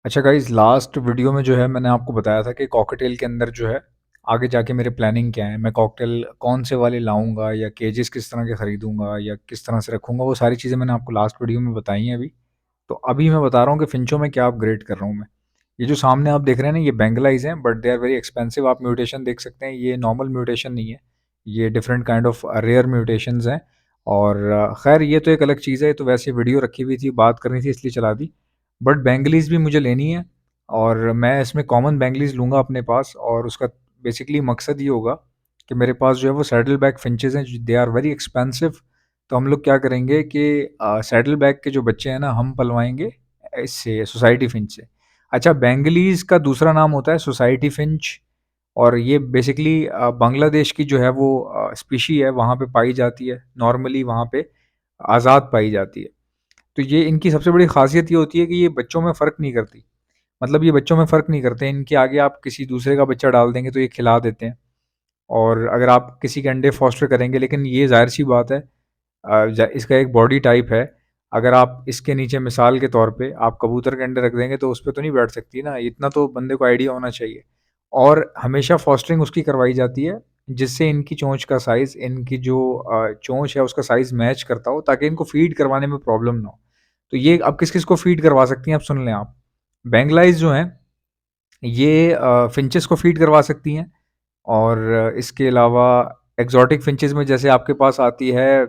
अच्छा guys, last video में जो है मैंने आपको बताया था कि कॉकटेल के अंदर जो है आगे जाके मेरे प्लानिंग क्या है। मैं कॉकटेल कौन से वाले लाऊंगा या केजेस किस तरह के खरीदूंगा या किस तरह से रखूंगा, वो सारी चीज़ें मैंने आपको लास्ट वीडियो में बताई हैं। तो अभी मैं बता रहा हूँ कि फिंचो में क्या अपग्रेड कर रहा हूँ मैं। ये जो सामने आप देख रहे हैं ना, ये बेंगलाइज हैं, but they are very expensive. आप म्यूटेशन देख सकते हैं, ये नॉर्मल म्यूटेशन नहीं है, ये different kind of rare mutations हैं। और खैर ये तो एक अलग चीज़ है, तो वैसे वीडियो रखी हुई थी, बात करनी थी इसलिए चला दी। बट बेंगलीज भी मुझे लेनी है, और मैं इसमें कॉमन बेंगलीज लूँगा अपने पास। और उसका बेसिकली मकसद ये होगा कि मेरे पास जो है वो सैडल बैक फिंचेस हैं, दे आर वेरी एक्सपेंसिव। तो हम लोग क्या करेंगे कि सैडल बैक के जो बच्चे हैं ना, हम पलवाएंगे इससे, सोसाइटी फिंच से। अच्छा, बेंगलीज का दूसरा नाम होता है सोसाइटी फिंच। और ये बेसिकली बांग्लादेश की जो है वो स्पीशी है, वहाँ पे पाई जाती है, नॉर्मली वहाँ पे आज़ाद पाई जाती है। तो ये इनकी सबसे बड़ी खासियत ये होती है कि ये बच्चों में फ़र्क नहीं करती। मतलब ये बच्चों में फ़र्क नहीं करते, इनके आगे आप किसी दूसरे का बच्चा डाल देंगे तो ये खिला देते हैं। और अगर आप किसी के अंडे फॉस्टर करेंगे, लेकिन ये ज़ाहिर सी बात है, इसका एक बॉडी टाइप है। अगर आप इसके नीचे मिसाल के तौर पे आप कबूतर के अंडे रख देंगे तो उस पे तो नहीं बैठ सकती ना, इतना तो बंदे को आइडिया होना चाहिए। और हमेशा फॉस्टरिंग उसकी करवाई जाती है जिससे इनकी चोंच का साइज़, इनकी जो चोंच है उसका साइज़ मैच करता हो, ताकि इनको फीड करवाने में प्रॉब्लम ना हो। तो ये अब किस-किस को फीड करवा सकती हैं, अब सुन लें आप। बेंगलाइज़ जो हैं, ये फिंचेस को फीड करवा सकती हैं। और इसके अलावा एक्सोटिक फिंचेस में जैसे आपके पास आती है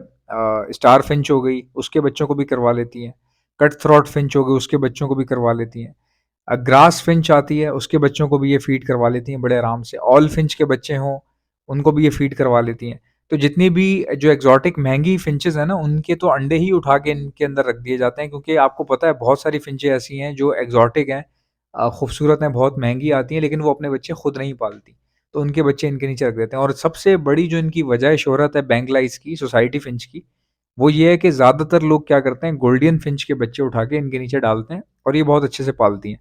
स्टार फिंच हो गई, उसके बच्चों को भी करवा लेती हैं। कट थ्रॉट फिंच हो गई, उसके बच्चों को भी करवा लेती हैं। ग्रास फिंच आती है, उसके बच्चों को भी ये फीड करवा लेती हैं बड़े आराम से। ऑल फिंच के बच्चे हों, उनको भी ये फीड करवा लेती हैं। तो जितनी भी जो एक्सोटिक महंगी फिंचेस हैं ना, उनके तो अंडे ही उठा के इनके अंदर रख दिए जाते हैं, क्योंकि आपको पता है बहुत सारी फिंचें ऐसी हैं जो एक्सोटिक हैं, खूबसूरत हैं, बहुत महंगी आती हैं, लेकिन वो अपने बच्चे खुद नहीं पालती। तो उनके बच्चे इनके नीचे रख देते हैं। और सबसे बड़ी जो इनकी वजह शोहरत है बेंगलाइज की, सोसाइटी फिंच की, वो ये है कि ज़्यादातर लोग क्या करते हैं, गोल्डियन फिंच के बच्चे उठा के इनके नीचे डालते हैं, और ये बहुत अच्छे से पालती हैं।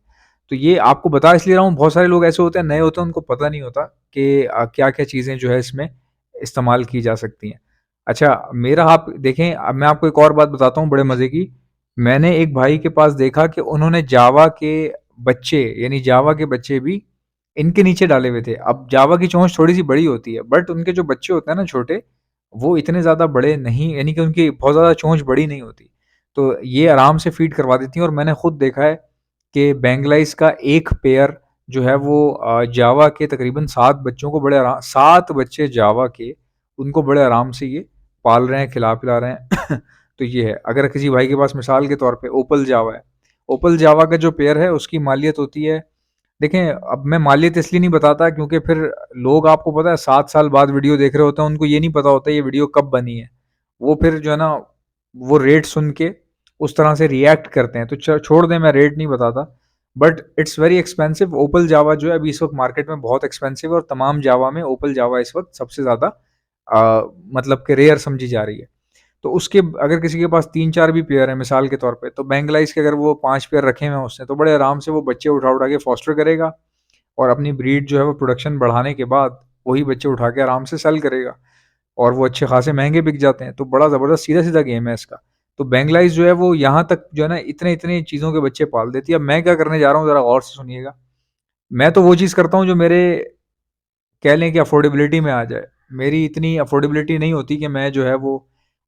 तो ये आपको बता इसलिए रहा हूँ, बहुत सारे लोग ऐसे होते हैं, नए होते हैं, उनको पता नहीं होता कि क्या-क्या चीज़ें जो है इसमें इस्तेमाल की जा सकती हैं। अच्छा, मेरा आप देखें, अब मैं आपको एक और बात बताता हूँ बड़े मज़े की। मैंने एक भाई के पास देखा कि उन्होंने जावा के बच्चे, यानी जावा के बच्चे भी इनके नीचे डाले हुए थे। अब जावा की चोंच थोड़ी-सी बड़ी होती है, बट उनके जो बच्चे होते हैं ना छोटे, वो इतने ज़्यादा बड़े नहीं, यानी कि उनकी बहुत ज़्यादा चोंच बड़ी नहीं होती। तो ये आराम से फीड करवा देती हैं। और मैंने खुद देखा है कि बेंगलाइज का एक पेयर जो है वो जावा के तकरीबन 7 बच्चों को बड़े आराम, 7 बच्चे जावा के, उनको बड़े आराम से ये पाल रहे हैं, खिला-पिला रहे हैं। तो ये है। अगर किसी भाई के पास मिसाल के तौर पे ओपल जावा है, ओपल जावा का जो पेयर है उसकी मालियत होती है, देखें, अब मैं मालियत इसलिए नहीं बताता क्योंकि फिर लोग, आपको पता है, 7 साल बाद वीडियो देख रहे होते हैं, उनको ये नहीं पता होता ये वीडियो कब बनी है। वो फिर जो है ना, वो रेट सुन के उस तरह से रिएक्ट करते हैं। तो छोड़ दें, मैं रेट नहीं बताता। But it's very expensive. Opal Java जो है अभी इस वक्त मार्केट में बहुत एक्सपेंसिव है, और तमाम जावा में ओपल जावा इस वक्त सबसे ज़्यादा मतलब कि रेयर समझी जा रही है। तो उसके अगर किसी के पास 3-4 भी पेयर है मिसाल के तौर पे, तो बेंगलाइज के अगर वो 5 पेयर रखे हुए हैं उसने, तो बड़े आराम से वो बच्चे उठा उठा के फॉस्टर करेगा, और अपनी ब्रीड जो है वो प्रोडक्शन बढ़ाने के बाद वही बच्चे उठा के आराम से सेल करेगा, और वो अच्छे खासे महंगे बिक जाते हैं। तो बड़ा ज़बरदस्त सीधा सीधा गेम है इसका। तो बेंगलाइज जो है वो यहाँ तक जो है ना, इतने इतने चीज़ों के बच्चे पाल देती है। अब मैं क्या करने जा रहा हूँ, ज़रा गौर से सुनिएगा। मैं तो वो चीज़ करता हूँ जो मेरे, कह लें कि अफोर्डेबिलिटी में आ जाए। मेरी इतनी अफोर्डेबिलिटी नहीं होती कि मैं जो है वो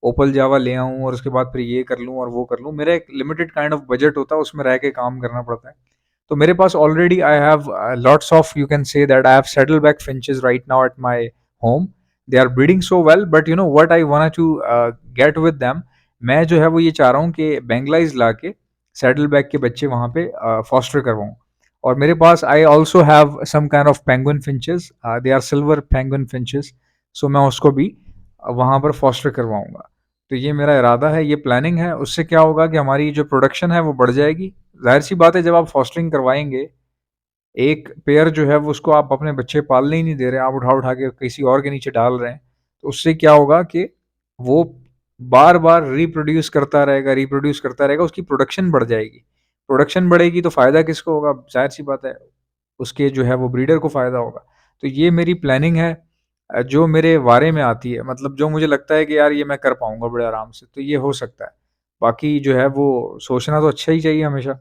ओपल जावा ले आऊँ और उसके बाद फिर ये कर लूँ और वो कर लूँ। मेरा एक लिमिटेड काइंड ऑफ बजट होता है, उसमें रह के काम करना पड़ता है। तो मेरे पास already I have lots of, you can say that I have settle back finches right now at my home. They are breeding so well, but you know what I want to get with them. मैं जो है वो ये चाह रहा हूँ कि बेंगलाइज ला के सेटलबैक के बच्चे वहाँ पे फॉस्टर करवाऊँ। और मेरे पास I also have some kind of penguin finches, they are silver penguin finches. So मैं उसको भी वहाँ पर फॉस्टर करवाऊँगा। तो ये मेरा इरादा है, ये प्लानिंग है। उससे क्या होगा कि हमारी जो प्रोडक्शन है वो बढ़ जाएगी। ज़ाहिर सी बात है, जब आप फॉस्टरिंग करवाएंगे, एक पेयर जो है वो, उसको आप अपने बच्चे पालने ही नहीं दे रहे, आप उठा उठा के किसी और के नीचे डाल रहे हैं। तो उससे क्या होगा कि वो बार बार रिप्रोड्यूस करता रहेगा, उसकी प्रोडक्शन बढ़ जाएगी। प्रोडक्शन बढ़ेगी तो फ़ायदा किसको होगा, जाहिर सी बात है, उसके जो है वो ब्रीडर को फ़ायदा होगा। तो ये मेरी प्लानिंग है, जो मेरे वारे में आती है, मतलब जो मुझे लगता है कि यार ये मैं कर पाऊंगा बड़े आराम से, तो ये हो सकता है। बाकी जो है वो सोचना तो अच्छा ही चाहिए हमेशा।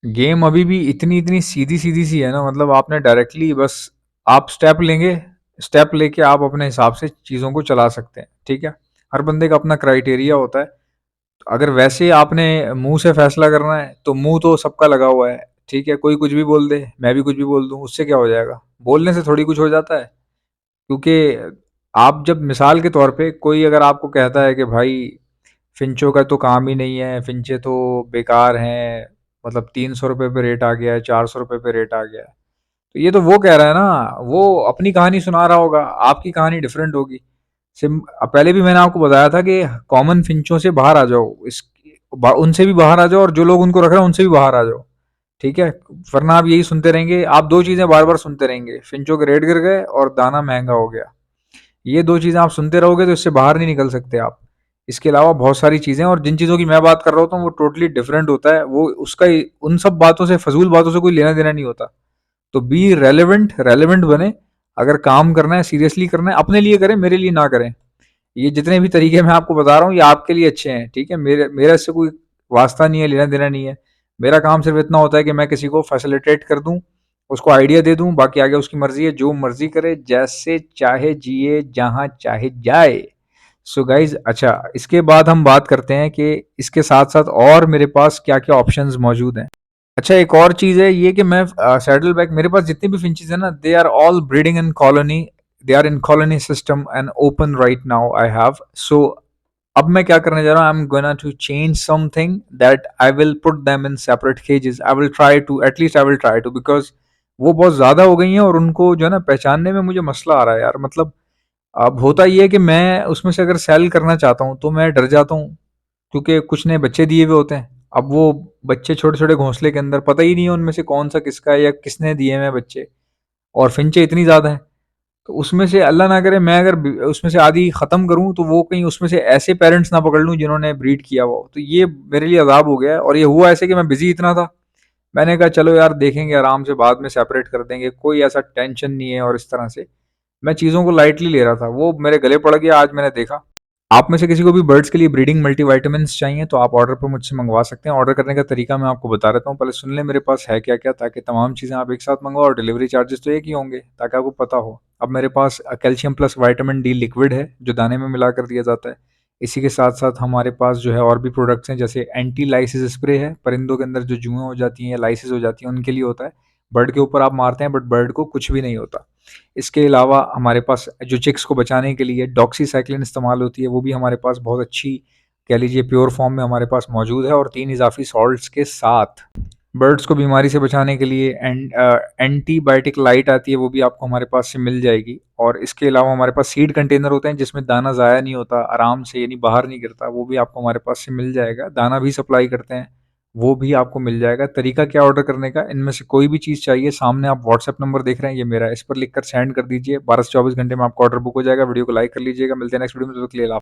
गेम अभी भी इतनी सीधी-सीधी सी है ना, मतलब आपने डायरेक्टली बस आप स्टेप लेंगे, स्टेप लेके आप अपने हिसाब से चीज़ों को चला सकते हैं, ठीक है? हर बंदे का अपना क्राइटेरिया होता है। तो अगर वैसे आपने मुँह से फैसला करना है, तो मुँह तो सबका लगा हुआ है, ठीक है? कोई कुछ भी बोल दे, मैं भी कुछ भी बोल दूँ, उससे क्या हो जाएगा? बोलने से थोड़ी कुछ हो जाता है। क्योंकि आप जब मिसाल के तौर पे कोई अगर आपको कहता है कि भाई फिंचों का तो काम ही नहीं है, फिंचे तो बेकार हैं, मतलब 300 रुपए पे रेट आ गया है, 400 रुपए पे रेट आ गया है। तो ये तो वो कह रहा है ना, वो अपनी कहानी सुना रहा होगा, आपकी कहानी डिफरेंट होगी। पहले भी मैंने आपको बताया था कि कॉमन फिंचों से बाहर आ जाओ, उनसे भी बाहर आ जाओ, और जो लोग उनको रख रहे हैं उनसे भी बाहर आ जाओ, ठीक है? वरना आप यही सुनते रहेंगे, आप दो चीजें बार बार सुनते रहेंगे, फिंचों के रेट गिर गए और दाना महंगा हो गया। ये दो चीजें आप सुनते रहोगे तो इससे बाहर नहीं निकल सकते आप। इसके अलावा बहुत सारी चीजें, और जिन चीजों की मैं बात कर रहा होता हूँ वो टोटली डिफरेंट होता है, वो उसका उन सब बातों से, फजूल बातों से कोई लेना देना नहीं होता। तो बी रेलेवेंट, रेलेवेंट बने। अगर काम करना है, सीरियसली करना है, अपने लिए करें, मेरे लिए ना करें। ये जितने भी तरीके मैं आपको बता रहा हूँ ये आपके लिए अच्छे हैं, ठीक है? मेरा इससे कोई वास्ता नहीं है, लेना देना नहीं है। मेरा काम सिर्फ इतना होता है कि मैं किसी को फैसिलिटेट कर दूं, उसको आइडिया दे दूं, बाकी आगे उसकी मर्जी है, जो मर्जी करे, जैसे चाहे जिए, जहां चाहे जाए। सो गाइज, अच्छा, इसके बाद हम बात करते हैं कि इसके साथ साथ और मेरे पास क्या क्या ऑप्शंस मौजूद हैं। अच्छा, एक और चीज़ है ये कि मैं सैडल बैक, मेरे पास जितनी भी फिंचेस है ना, they are all breeding in colony, they are in colony system and open right now I have. So अब मैं क्या करने जा रहा हूँ, I am gonna to change something that I will put them in separate cages. I will try to, at least I will try to, because वो बहुत ज़्यादा हो गई हैं और उनको जो है ना पहचानने में मुझे मसला आ रहा है यार। मतलब अब होता ये है कि मैं उसमें से अगर सेल करना चाहता हूँ तो मैं डर जाता हूँ, क्योंकि कुछ ने बच्चे दिए हुए होते हैं। अब वो बच्चे छोटे-छोटे घोंसले के अंदर, पता ही नहीं है उनमें से कौन-सा किसका है या किसने दिए हुए हैं बच्चे, और फिंचे इतनी ज़्यादा हैं। तो उसमें से अल्लाह ना करे मैं अगर उसमें से आधी ख़त्म करूँ तो वो कहीं उसमें से ऐसे पेरेंट्स ना पकड़ लूँ जिन्होंने ब्रीड किया हुआ हो। तो ये मेरे लिए अज़ाब हो गया है, और ये हुआ ऐसे कि मैं बिज़ी इतना था, मैंने कहा चलो यार देखेंगे आराम से, बाद में सेपरेट कर देंगे, कोई ऐसा टेंशन नहीं है, और इस तरह से मैं चीज़ों को लाइटली ले रहा था। वो मेरे गले पड़ गया, आज मैंने देखा। आप में से किसी को भी बर्ड्स के लिए ब्रीडिंग मल्टीविटामिन्स चाहिए तो आप ऑर्डर पर मुझसे मंगवा सकते हैं। ऑर्डर करने का तरीका मैं आपको बता देता हूँ, पहले सुन लें मेरे पास है क्या क्या, ताकि तमाम चीज़ें आप एक साथ मंगवाओ, और डिलीवरी चार्जेस तो एक ही होंगे, ताकि आपको पता हो। अब मेरे पास calcium plus vitamin D liquid है, जो दाने में मिला कर दिया जाता है। इसी के साथ साथ हमारे पास जो है और भी प्रोडक्ट्स हैं, जैसे एंटी लाइसिस स्प्रे है, परिंदों के अंदर जो जुएं हो जाती हैं या लाइसिस हो जाती हैं उनके लिए होता है। बर्ड के ऊपर आप मारते हैं बट बर्ड को कुछ भी नहीं होता। इसके अलावा हमारे पास जो चिक्स को बचाने के लिए डॉक्सीसाइक्लिन इस्तेमाल होती है, वो भी हमारे पास बहुत अच्छी, कह लीजिए प्योर फॉर्म में हमारे पास मौजूद है, और 3 इज़ाफ़ी सॉल्ट्स के साथ। बर्ड्स को बीमारी से बचाने के लिए एंटीबायोटिक लाइट आती है, वो भी आपको हमारे पास से मिल जाएगी। और इसके अलावा हमारे पास सीड कंटेनर होते हैं जिसमें दाना ज़ाया नहीं होता, आराम से, यानी बाहर नहीं गिरता, वो भी आपको हमारे पास से मिल जाएगा। दाना भी सप्लाई करते हैं, वो भी आपको मिल जाएगा। तरीका क्या ऑर्डर करने का, इनमें से कोई भी चीज़ चाहिए, सामने आप व्हाट्सएप नंबर देख रहे हैं, ये मेरा है, इस पर लिखकर सेंड कर दीजिए, 12 से 24 घंटे में आपका ऑर्डर बुक हो जाएगा। वीडियो को लाइक कर लीजिएगा। मिलते हैं नेक्स्ट वीडियो में, तब तक के लिए